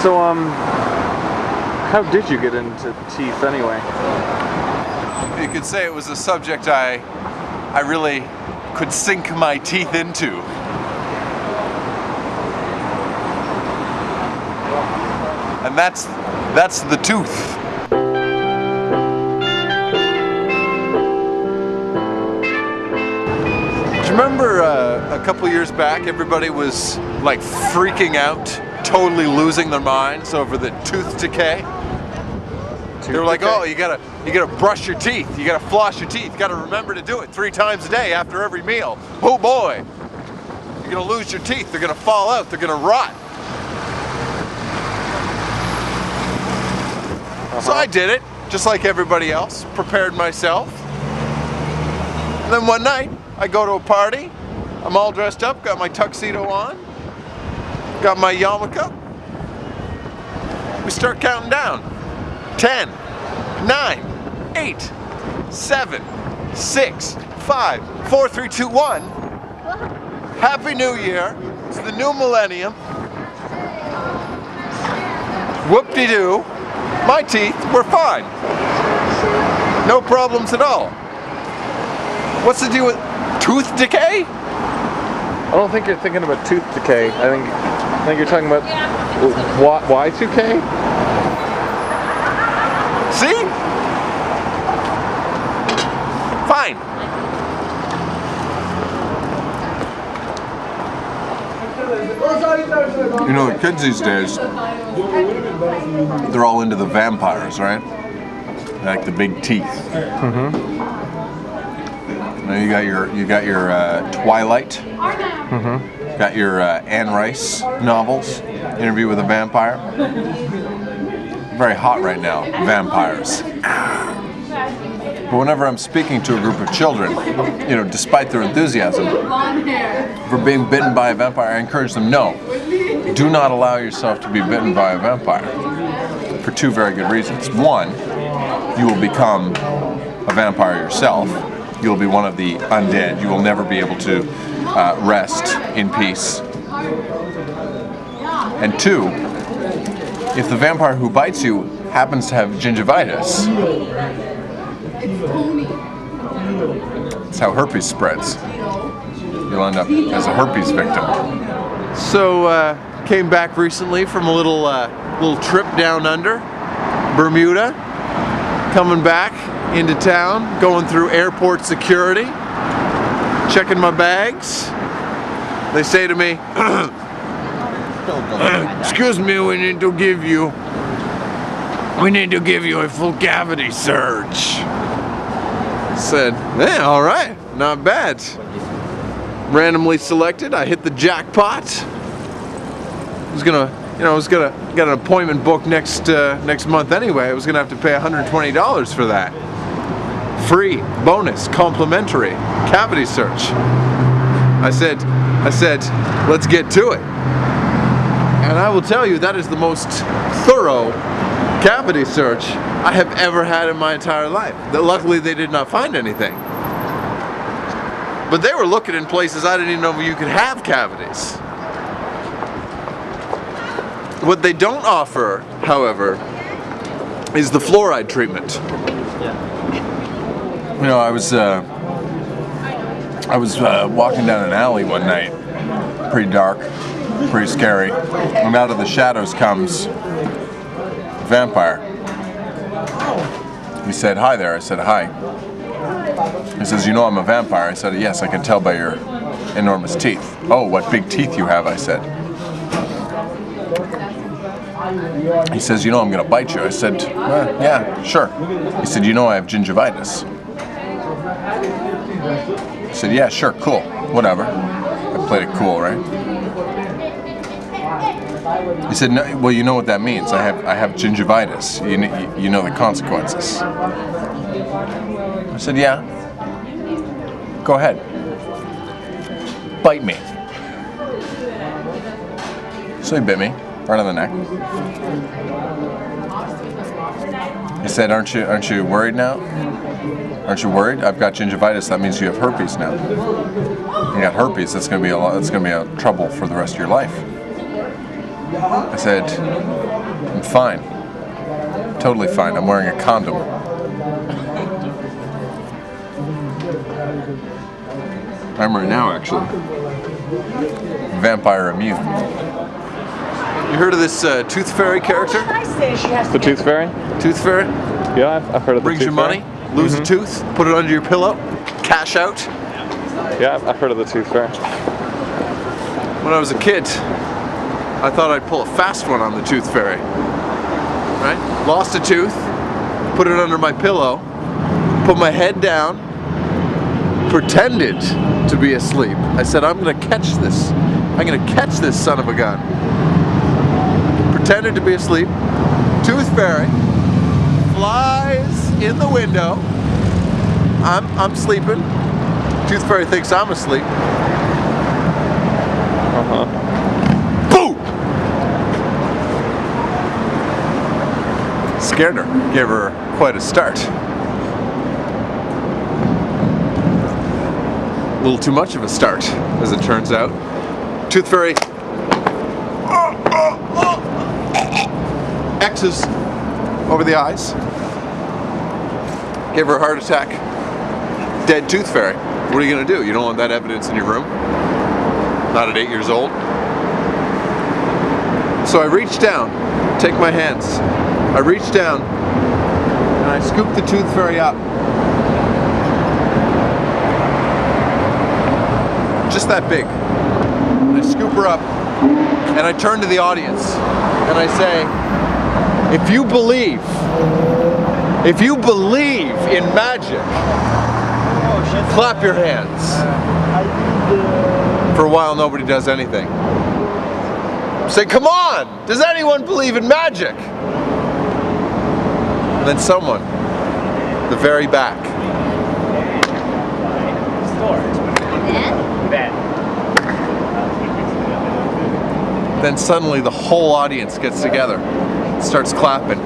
So, how did you get into teeth anyway? You could say it was a subject I really could sink my teeth into. And that's the tooth. Do you remember a couple years back, everybody was like freaking out, totally losing their minds over the tooth decay? They were like, oh, you gotta brush your teeth, you gotta floss your teeth, you gotta remember to do it 3 times a day after every meal. Oh boy, you're gonna lose your teeth, they're gonna fall out, they're gonna rot. So I did it, just like everybody else, prepared myself. And then one night, I go to a party, I'm all dressed up, got my tuxedo on, got my yarmulke. We start counting down. 10, 9, 8, 7, 6, 5, 4, 3, 2, 1. Happy New Year. It's the new millennium. Whoop-de-doo. My teeth were fine. No problems at all. What's the deal with tooth decay? I don't think you're thinking about tooth decay. I think you're talking about Y2K? See? Fine. You know, the kids these days, they're all into the vampires, right? They like the big teeth. Mm-hmm. Now you got your Twilight. Mm-hmm. Got your Anne Rice novels, Interview with a Vampire. Very hot right now, vampires. But whenever I'm speaking to a group of children, you know, despite their enthusiasm for being bitten by a vampire, I encourage them, no, do not allow yourself to be bitten by a vampire. For 2 very good reasons. 1, you will become a vampire yourself. You will be one of the undead. You will never be able to rest in peace. And 2, if the vampire who bites you happens to have gingivitis, that's how herpes spreads. You'll end up as a herpes victim. So, came back recently from a little trip down under, Bermuda. Coming back into town, going through airport security, checking my bags. They say to me, excuse me, we need to give you a full cavity search. Said, yeah, all right, not bad. Randomly selected, I hit the jackpot. Get an appointment booked next month anyway. I was gonna have to pay $120 for that. Free, bonus, complimentary, cavity search. I said, let's get to it. And I will tell you, that is the most thorough cavity search I have ever had in my entire life. Luckily, they did not find anything. But they were looking in places I didn't even know you could have cavities. What they don't offer, however, is the fluoride treatment. You know, I was walking down an alley one night, pretty dark, pretty scary, and out of the shadows comes a vampire. He said, hi there. I said, hi. He says, you know I'm a vampire. I said, yes, I can tell by your enormous teeth. Oh, what big teeth you have, I said. He says, you know I'm going to bite you. I said, yeah, sure. He said, you know I have gingivitis. I said, yeah, sure, cool, whatever. I played it cool, right? He said, no, well, you know what that means. I have gingivitis. You know the consequences. I said, yeah. Go ahead. Bite me. So he bit me right on the neck. He said, aren't you worried now? Aren't you worried? I've got gingivitis. That means you have herpes now. You got herpes. That's going to be a trouble for the rest of your life. I said, I'm fine. Totally fine. I'm wearing a condom. I remember it now, actually. Vampire immune. You heard of this Tooth Fairy character? The Tooth Fairy? Tooth Fairy? Yeah, I've heard of the Brings Tooth you Fairy. money, lose a tooth, put it under your pillow, cash out. Yeah, I've heard of the Tooth Fairy. When I was a kid, I thought I'd pull a fast one on the Tooth Fairy. Right? Lost a tooth, put it under my pillow, put my head down, pretended to be asleep. I said, I'm gonna catch this. I'm gonna catch this son of a gun. Pretended to be asleep. Tooth Fairy flies in the window. I'm sleeping. Tooth Fairy thinks I'm asleep. Boom! Scared her. Gave her quite a start. A little too much of a start, as it turns out. Tooth Fairy X's over the eyes. Gave her a heart attack. Dead Tooth Fairy. What are you gonna do? You don't want that evidence in your room? Not at 8 years old. So I reach down, take my hands. I reach down and I scoop the Tooth Fairy up. Just that big. I scoop her up and I turn to the audience and I say, if you believe in magic, clap your hands. For a while nobody does anything. Say, come on, does anyone believe in magic? And then someone, the very back. Then suddenly the whole audience gets together, starts clapping.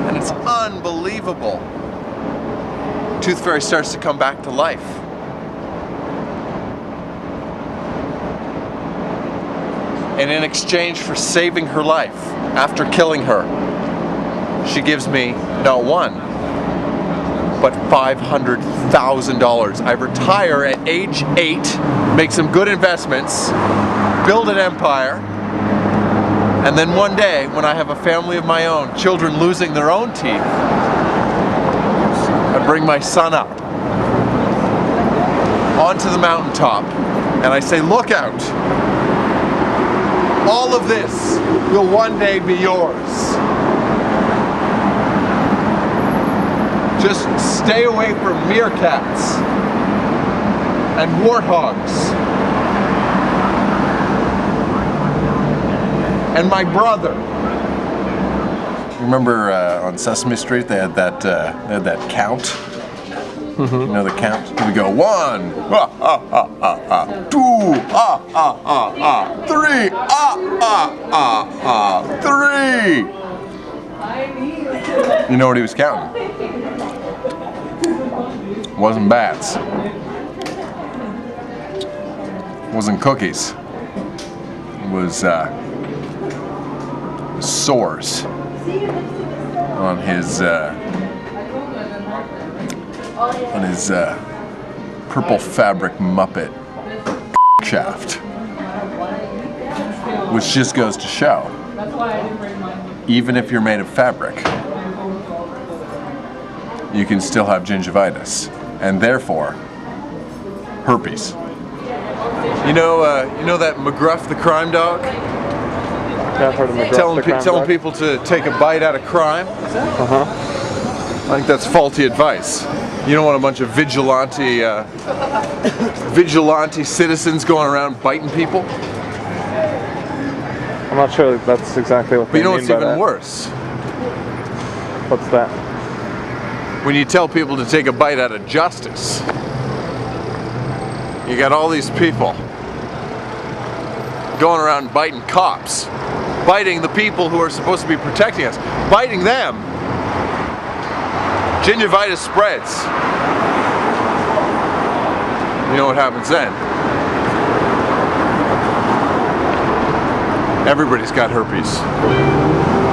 And it's unbelievable. Tooth Fairy starts to come back to life. And in exchange for saving her life, after killing her, she gives me not one, but $500,000. I retire at age 8, make some good investments, build an empire, and then one day, when I have a family of my own, children losing their own teeth, I bring my son up onto the mountaintop and I say, look out. All of this will one day be yours. Just stay away from meerkats and warthogs. And my brother. Remember on Sesame Street they had that count? You know the count? We go 1, 2, 3, 3. You know what he was counting? Wasn't bats. Wasn't cookies. It was sores on his purple fabric Muppet shaft, which just goes to show, even if you're made of fabric, you can still have gingivitis, and therefore herpes. You know that McGruff the crime dog? Yeah, I've heard of McGruff, Telling people to take a bite out of crime. I think that's faulty advice. You don't want a bunch of vigilante citizens going around biting people. I'm not sure that's exactly what But they you know mean what's by even that. worse? What's that? When you tell people to take a bite out of justice. You got all these people going around biting cops, biting the people who are supposed to be protecting us, biting them. Gingivitis spreads. You know what happens then? Everybody's got herpes.